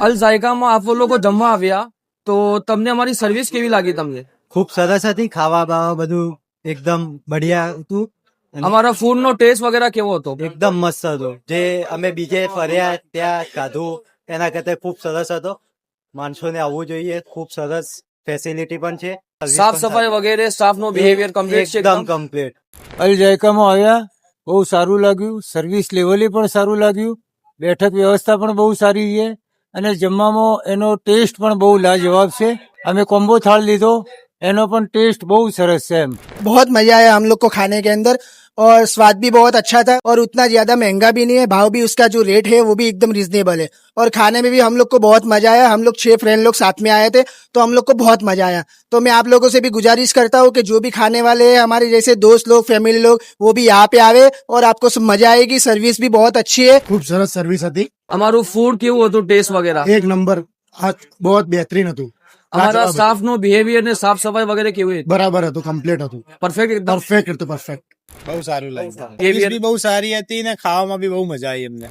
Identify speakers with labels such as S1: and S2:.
S1: અલ ઝાયકામાં આપ લોકો જમવા આવ્યા તો તમને અમારી સર્વિસ કેવી લાગી તમને?
S2: ખૂબ સરસ હતી. ખાવા બાવા બધું એકદમ બઢિયા હતું.
S1: અમારા ફૂડ નો ટેસ્ટ વગેરે કેવો હતો?
S2: એકદમ મસ્ત હતો. જે અમે બીજે ફર્યા ત્યાં ખાધું એના કરતા ખૂબ સરસ હતો. માણસોને આવવું જોઈએ. ખૂબ સરસ ફેસિલિટી પણ છે.
S1: સાફ સફાઈ વગેરે સ્ટાફ નો બિહેવિયર કમ્પ્લીટ છે
S2: એકદમ કમ્પ્લીટ.
S3: અલ જાયકામાં આવ્યા, બહુ સારું લાગ્યું. સર્વિસ લેવલે પણ સારું લાગ્યું. બેઠક વ્યવસ્થા પણ બહુ સારી છે અને જમવામાં એનો ટેસ્ટ પણ બહુ લાજવાબ છે. અમે કોમ્બો થાળ લીધો, એનો પણ ટેસ્ટ બહુ સરસ છે. એમ
S4: बहुत मजा आया हम लोग को खाने के अंदर और स्वाद भी बहुत अच्छा था और उतना ज्यादा महंगा भी नहीं है. भाव भी उसका जो रेट है वो भी एकदम रिजनेबल है और खाने में भी हम लोग को बहुत मजा आया. हम लोग 6 फ्रेंड लोग साथ में आए थे तो हम लोग को बहुत मजा आया. तो मैं आप लोगों से भी गुजारिश करता हूँ कि जो भी खाने वाले हैं हमारे जैसे दोस्त लोग फैमिली लोग वो भी यहाँ पे आवे और आपको सब मजा आएगी. सर्विस भी बहुत अच्छी है.
S5: ખૂબ સરસ સર્વિસ હતી.
S1: અમારું ફૂડ કેવું હતું, ટેસ્ટ વગેરે?
S5: એક નંબર. આ બહુ બેહતરીન હતું.
S1: અમારા સ્ટાફ નો બિહેવિયર ને સાફ સફાઈ વગેરે કેવી હતી?
S5: બરાબર હતું, કમ્પ્લીટ હતું,
S1: પરફેક્ટ એકદમ
S5: પરફેક્ટ હતું, પરફેક્ટ.
S6: બહુ સારું લાગ્યું.
S1: Behavior-
S6: બહુ સારી હતી ને ખાવામાં બી બહુ મજા આવી અમને.